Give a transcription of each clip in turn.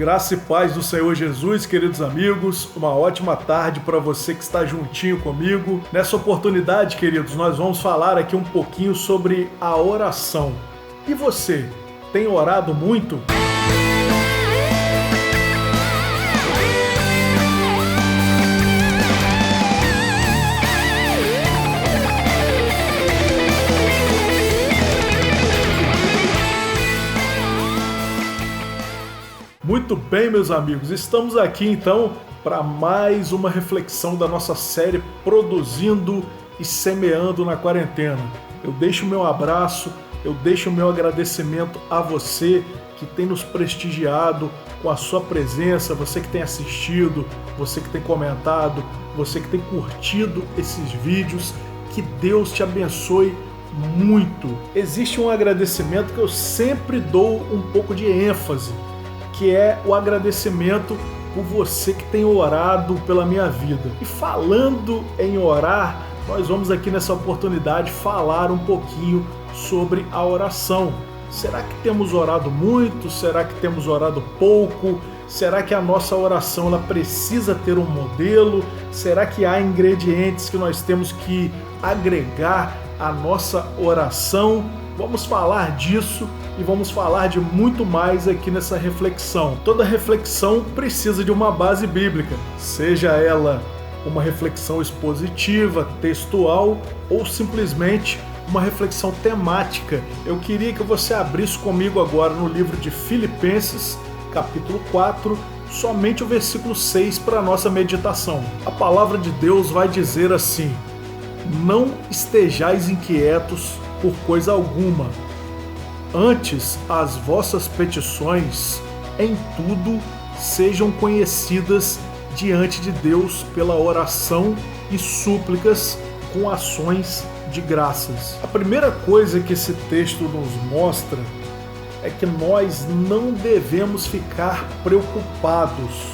Graça e paz do Senhor Jesus, queridos amigos. Uma ótima tarde para você que está juntinho comigo. Nessa oportunidade, queridos, nós vamos falar aqui um pouquinho sobre a oração. E você, tem orado muito? Muito bem, meus amigos, estamos aqui então para mais uma reflexão da nossa série Produzindo e Semeando na Quarentena. Eu deixo o meu abraço, eu deixo o meu agradecimento a você que tem nos prestigiado com a sua presença, você que tem assistido, você que tem comentado, você que tem curtido esses vídeos. Que Deus te abençoe muito. Existe um agradecimento que eu sempre dou um pouco de ênfase, que é o agradecimento por você que tem orado pela minha vida. E falando em orar, nós vamos aqui nessa oportunidade falar um pouquinho sobre a oração. Será que temos orado muito? Será que temos orado pouco? Será que a nossa oração ela precisa ter um modelo? Será que há ingredientes que nós temos que agregar à nossa oração? Vamos falar disso e vamos falar de muito mais aqui nessa reflexão. Toda reflexão precisa de uma base bíblica, seja ela uma reflexão expositiva, textual ou simplesmente uma reflexão temática. Eu queria que você abrisse comigo agora no livro de Filipenses, capítulo 4, somente o versículo 6 para a nossa meditação. A palavra de Deus vai dizer assim: não estejais inquietos por coisa alguma, antes as vossas petições em tudo sejam conhecidas diante de Deus pela oração e súplicas com ações de graças. A primeira coisa que esse texto nos mostra é que nós não devemos ficar preocupados,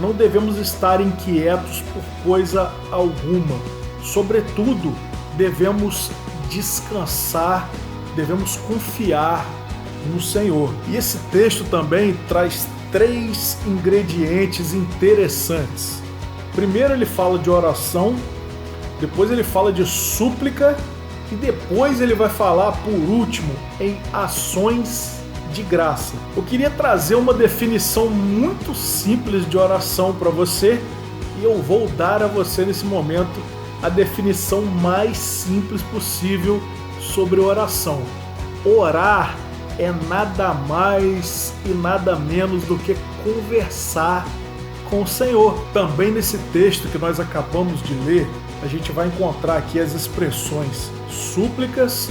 não devemos estar inquietos por coisa alguma. Sobretudo, devemos descansar, devemos confiar no Senhor. E esse texto também traz 3 ingredientes interessantes. Primeiro ele fala de oração, depois ele fala de súplica e depois ele vai falar, por último, em ações de graça. Eu queria trazer uma definição muito simples de oração para você e eu vou dar a você nesse momento a definição mais simples possível sobre oração. Orar é nada mais e nada menos do que conversar com o Senhor. Também nesse texto que nós acabamos de ler, a gente vai encontrar aqui as expressões súplicas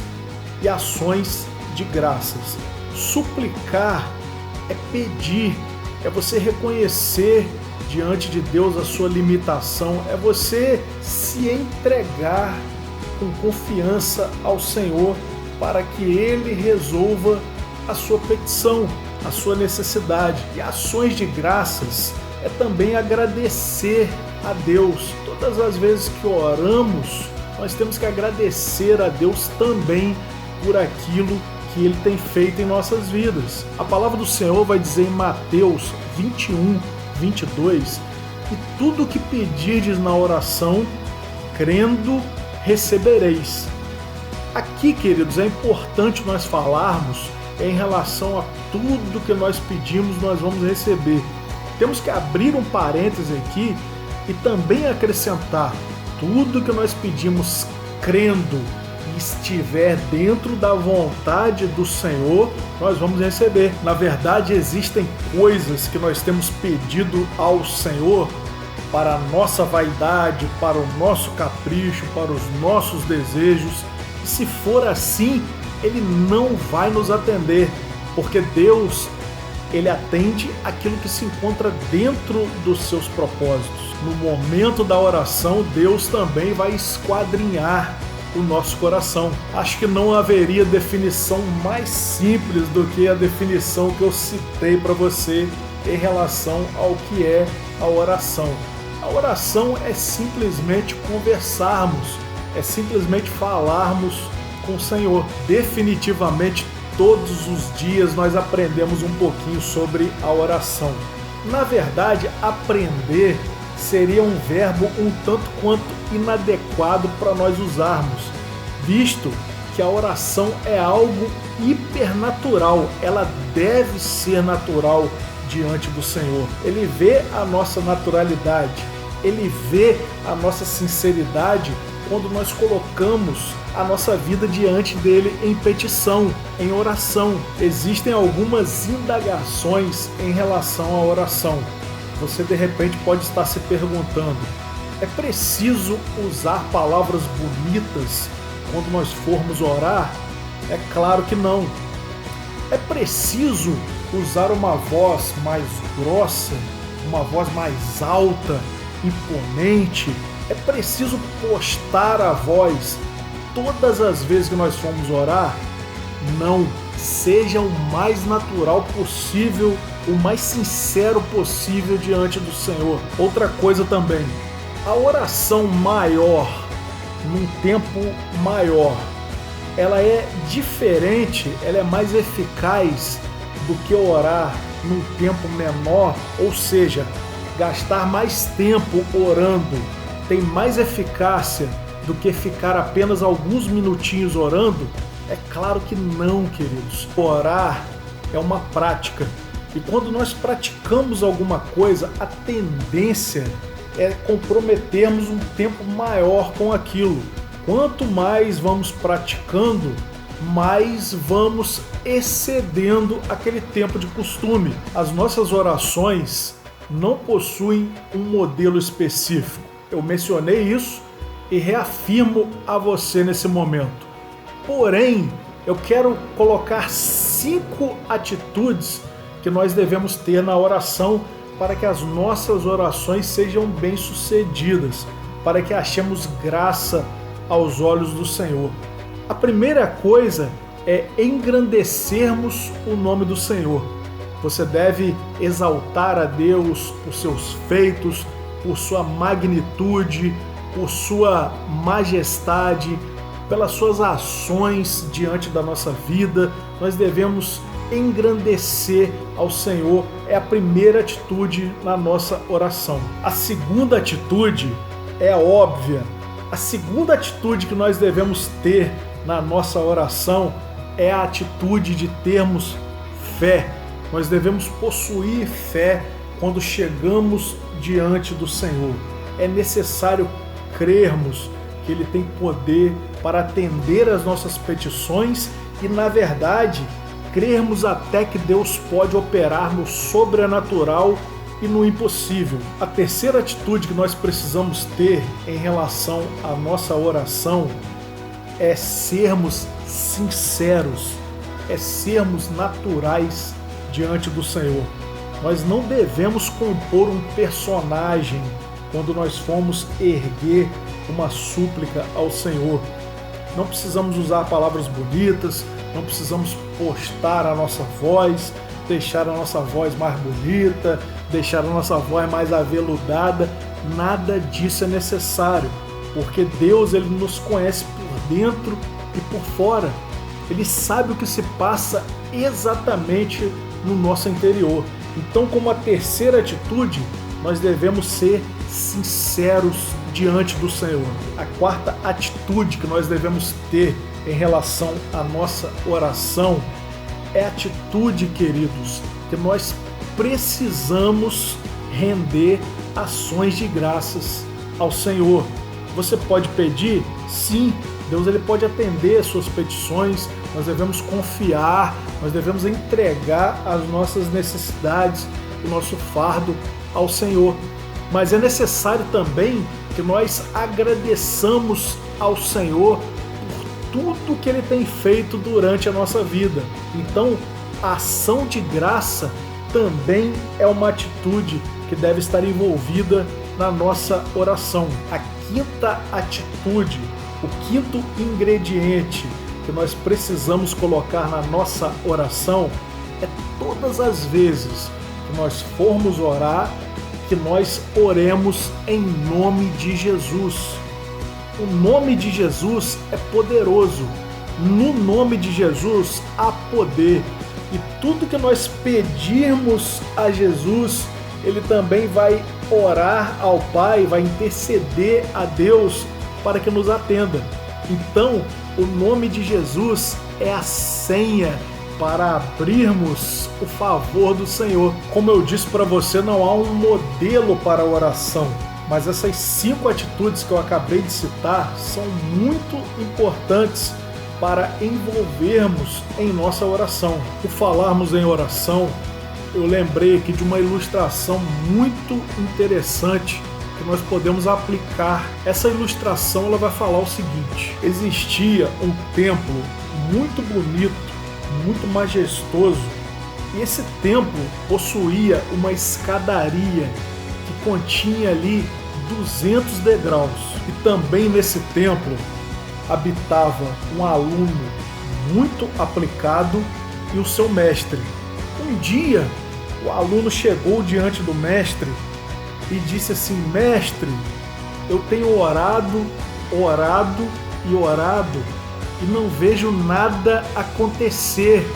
e ações de graças. Suplicar é pedir, é você reconhecer diante de Deus a sua limitação, é você se entregar com confiança ao Senhor para que Ele resolva a sua petição, a sua necessidade. E ações de graças é também agradecer a Deus. Todas as vezes que oramos, nós temos que agradecer a Deus também por aquilo que Ele tem feito em nossas vidas. A palavra do Senhor vai dizer em Mateus 21:22, e tudo que pedirdes na oração, crendo, recebereis. Aqui, queridos, é importante nós falarmos em relação a tudo que nós pedimos, nós vamos receber. Temos que abrir um parêntese aqui e também acrescentar: tudo que nós pedimos crendo e estiver dentro da vontade do Senhor, nós vamos receber. Na verdade, existem coisas que nós temos pedido ao Senhor para a nossa vaidade, para o nosso capricho, para os nossos desejos. E se for assim, Ele não vai nos atender, porque Deus, Ele atende aquilo que se encontra dentro dos seus propósitos. No momento da oração, Deus também vai esquadrinhar o nosso coração. Acho que não haveria definição mais simples do que a definição que eu citei para você em relação ao que é a oração. A oração é simplesmente conversarmos, é simplesmente falarmos com o Senhor. Definitivamente todos os dias nós aprendemos um pouquinho sobre a oração. Na verdade, aprender seria um verbo um tanto quanto inadequado para nós usarmos, visto que a oração é algo hipernatural, ela deve ser natural diante do Senhor. Ele vê a nossa naturalidade, ele vê a nossa sinceridade quando nós colocamos a nossa vida diante dele em petição, em oração. Existem algumas indagações em relação à oração. Você de repente pode estar se perguntando: é preciso usar palavras bonitas quando nós formos orar? É claro que não. É preciso usar uma voz mais grossa, uma voz mais alta, imponente? É preciso postar a voz todas as vezes que nós formos orar? Não. Seja o mais natural possível, o mais sincero possível diante do Senhor. Outra coisa também, a oração maior, num tempo maior, ela é diferente, ela é mais eficaz do que orar num tempo menor, ou seja, gastar mais tempo orando tem mais eficácia do que ficar apenas alguns minutinhos orando? É claro que não, queridos. Orar é uma prática. E quando nós praticamos alguma coisa, a tendência é comprometermos um tempo maior com aquilo. Quanto mais vamos praticando, mais vamos excedendo aquele tempo de costume. As nossas orações não possuem um modelo específico. Eu mencionei isso e reafirmo a você nesse momento. Porém, eu quero colocar 5 atitudes que nós devemos ter na oração para que as nossas orações sejam bem-sucedidas, para que achemos graça aos olhos do Senhor. A primeira coisa é engrandecermos o nome do Senhor. Você deve exaltar a Deus por seus feitos, por sua magnitude, por sua majestade, pelas suas ações diante da nossa vida. Nós devemos engrandecer ao Senhor. É a primeira atitude na nossa oração. A segunda atitude é óbvia. A segunda atitude que nós devemos ter na nossa oração é a atitude de termos fé. Nós devemos possuir fé quando chegamos diante do Senhor. É necessário crermos que Ele tem poder para atender às nossas petições e, na verdade, crermos até que Deus pode operar no sobrenatural e no impossível. A terceira atitude que nós precisamos ter em relação à nossa oração é sermos sinceros, é sermos naturais diante do Senhor. Nós não devemos compor um personagem quando nós formos erguer uma súplica ao Senhor. Não precisamos usar palavras bonitas, não precisamos postar a nossa voz, deixar a nossa voz mais bonita, deixar a nossa voz mais aveludada. Nada disso é necessário, porque Deus, Ele nos conhece por dentro e por fora. Ele sabe o que se passa exatamente no nosso interior. Então, como a terceira atitude, nós devemos ser sinceros diante do Senhor. A quarta atitude que nós devemos ter em relação à nossa oração é a atitude, queridos, que nós precisamos render ações de graças ao Senhor. Você pode pedir? Sim, Deus ele pode atender as suas petições. Nós devemos confiar, nós devemos entregar as nossas necessidades, o nosso fardo ao Senhor. Mas é necessário também que nós agradeçamos ao Senhor por tudo que Ele tem feito durante a nossa vida. Então, a ação de graça também é uma atitude que deve estar envolvida na nossa oração. A quinta atitude, o quinto ingrediente que nós precisamos colocar na nossa oração é todas as vezes que nós formos orar, que nós oremos em nome de Jesus. O nome de Jesus é poderoso. No nome de Jesus há poder. E tudo que nós pedirmos a Jesus, Ele também vai orar ao Pai, vai interceder a Deus para que nos atenda. Então, o nome de Jesus é a senha para abrirmos o favor do Senhor. Como eu disse para você, não há um modelo para a oração, mas essas 5 atitudes que eu acabei de citar são muito importantes para envolvermos em nossa oração. Por falarmos em oração, eu lembrei aqui de uma ilustração muito interessante que nós podemos aplicar. Essa ilustração ela vai falar o seguinte: existia um templo muito bonito, muito majestoso, e esse templo possuía uma escadaria que continha ali 200 degraus. E também nesse templo habitava um aluno muito aplicado e o seu mestre. Um dia, o aluno chegou diante do mestre e disse assim: mestre, eu tenho orado e não vejo nada acontecer,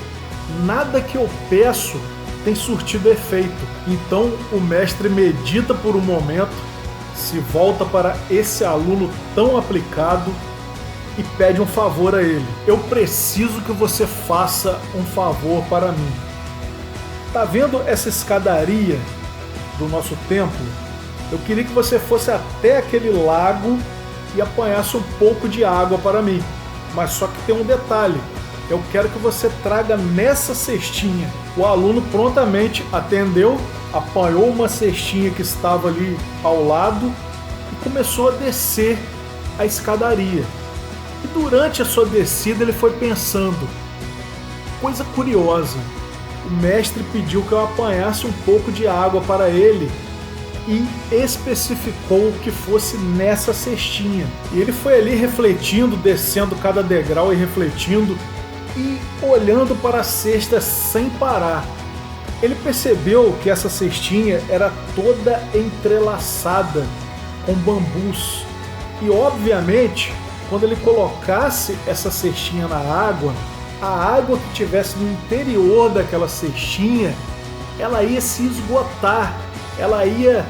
nada que eu peço tem surtido efeito. Então o mestre medita por um momento, se volta para esse aluno tão aplicado e pede um favor a ele. Eu preciso que você faça um favor para mim. Tá vendo essa escadaria do nosso templo? Eu queria que você fosse até aquele lago e apanhasse um pouco de água para mim. Mas só que tem um detalhe: eu quero que você traga nessa cestinha. O aluno prontamente atendeu, apanhou uma cestinha que estava ali ao lado e começou a descer a escadaria. E durante a sua descida ele foi pensando: coisa curiosa, o mestre pediu que eu apanhasse um pouco de água para ele e especificou que fosse nessa cestinha. E ele foi ali refletindo, descendo cada degrau e refletindo e olhando para a cesta sem parar. Ele percebeu que essa cestinha era toda entrelaçada com bambus. E obviamente, quando ele colocasse essa cestinha na água, a água que tivesse no interior daquela cestinha, ela ia se esgotar, ela ia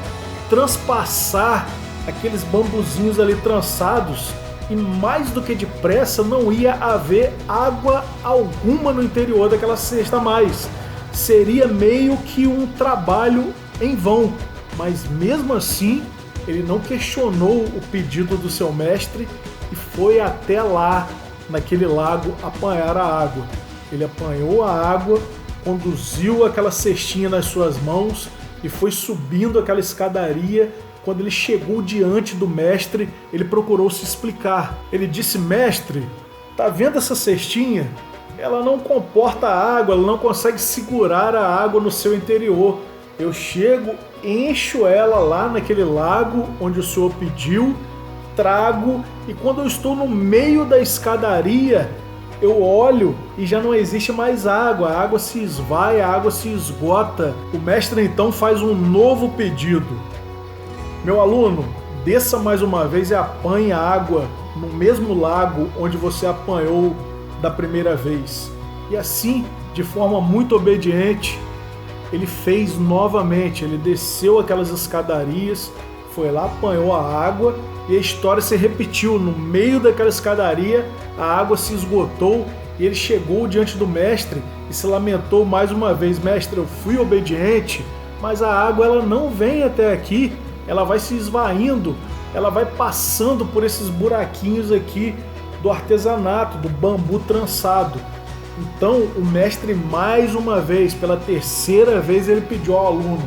transpassar aqueles bambuzinhos ali trançados e mais do que depressa não ia haver água alguma no interior daquela cesta mais. Seria meio que um trabalho em vão, mas mesmo assim ele não questionou o pedido do seu mestre e foi até lá, naquele lago, apanhar a água. Ele apanhou a água, conduziu aquela cestinha nas suas mãos e foi subindo aquela escadaria. Quando ele chegou diante do mestre, ele procurou se explicar. Ele disse: mestre, tá vendo essa cestinha? Ela não comporta água, ela não consegue segurar a água no seu interior. Eu chego, encho ela lá naquele lago onde o senhor pediu, trago, e quando eu estou no meio da escadaria, eu olho e já não existe mais água, a água se esvai, a água se esgota. O mestre então faz um novo pedido: meu aluno, desça mais uma vez e apanhe a água no mesmo lago onde você apanhou da primeira vez. E assim, de forma muito obediente, ele fez novamente. Ele desceu aquelas escadarias, foi lá, apanhou a água e a história se repetiu. No meio daquela escadaria, a água se esgotou e ele chegou diante do mestre e se lamentou mais uma vez: mestre, eu fui obediente, mas a água ela não vem até aqui, ela vai se esvaindo, ela vai passando por esses buraquinhos aqui do artesanato, do bambu trançado. Então o mestre mais uma vez, pela terceira vez, ele pediu ao aluno: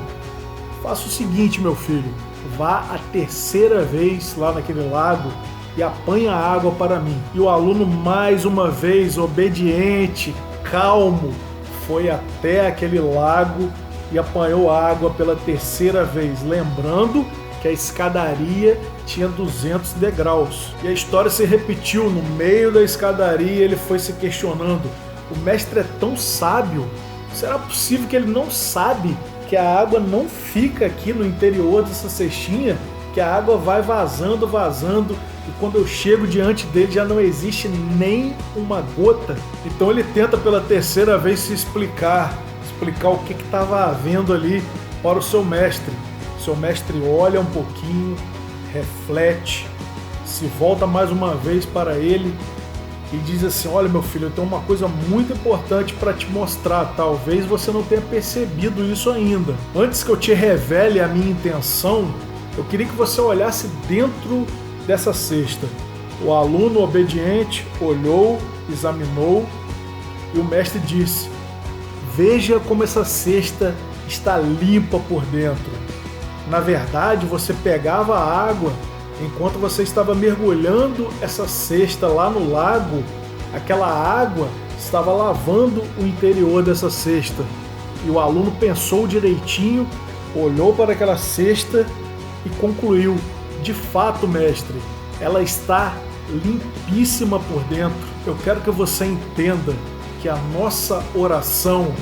faça o seguinte, meu filho, vá a terceira vez lá naquele lago e apanha a água para mim. E o aluno mais uma vez, obediente, calmo, foi até aquele lago e apanhou água pela terceira vez, lembrando que a escadaria tinha 200 degraus. E a história se repetiu. No meio da escadaria ele foi se questionando: o mestre é tão sábio, será possível que ele não sabe que a água não fica aqui no interior dessa cestinha, que a água vai vazando e quando eu chego diante dele já não existe nem uma gota. Então ele tenta pela terceira vez se explicar o que estava havendo ali para o seu mestre. Seu mestre olha um pouquinho, reflete, se volta mais uma vez para ele e diz assim: olha, meu filho, eu tenho uma coisa muito importante para te mostrar. Talvez você não tenha percebido isso ainda. Antes que eu te revele a minha intenção, eu queria que você olhasse dentro dessa cesta. O aluno obediente olhou, examinou e o mestre disse: veja como essa cesta está limpa por dentro. Na verdade, você pegava a água enquanto você estava mergulhando essa cesta lá no lago. Aquela água estava lavando o interior dessa cesta. E o aluno pensou direitinho, olhou para aquela cesta e concluiu: de fato, mestre, ela está limpíssima por dentro. Eu quero que você entenda que a nossa oração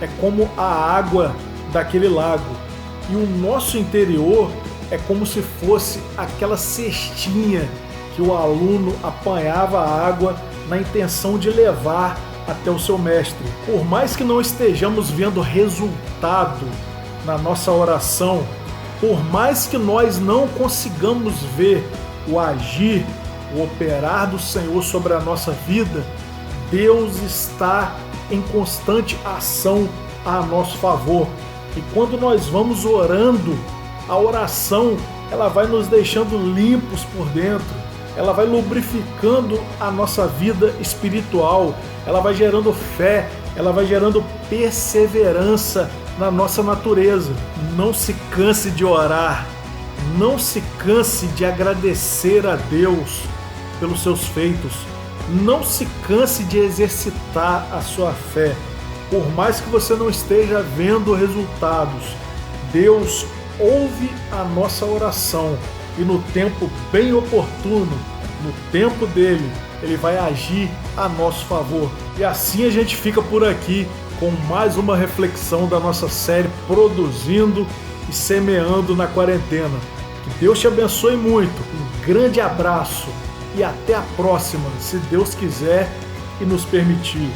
é como a água daquele lago. E o nosso interior é como se fosse aquela cestinha que o aluno apanhava a água na intenção de levar até o seu mestre. Por mais que não estejamos vendo resultado na nossa oração, por mais que nós não consigamos ver o agir, o operar do Senhor sobre a nossa vida, Deus está em constante ação a nosso favor. E quando nós vamos orando, a oração ela vai nos deixando limpos por dentro, ela vai lubrificando a nossa vida espiritual, ela vai gerando fé, ela vai gerando perseverança na nossa natureza. Não se canse de orar, não se canse de agradecer a Deus pelos seus feitos, não se canse de exercitar a sua fé. Por mais que você não esteja vendo resultados, Deus ouve a nossa oração e no tempo bem oportuno, no tempo dele, ele vai agir a nosso favor. E assim a gente fica por aqui com mais uma reflexão da nossa série Produzindo e Semeando na Quarentena. Que Deus te abençoe muito, um grande abraço e até a próxima, se Deus quiser e nos permitir.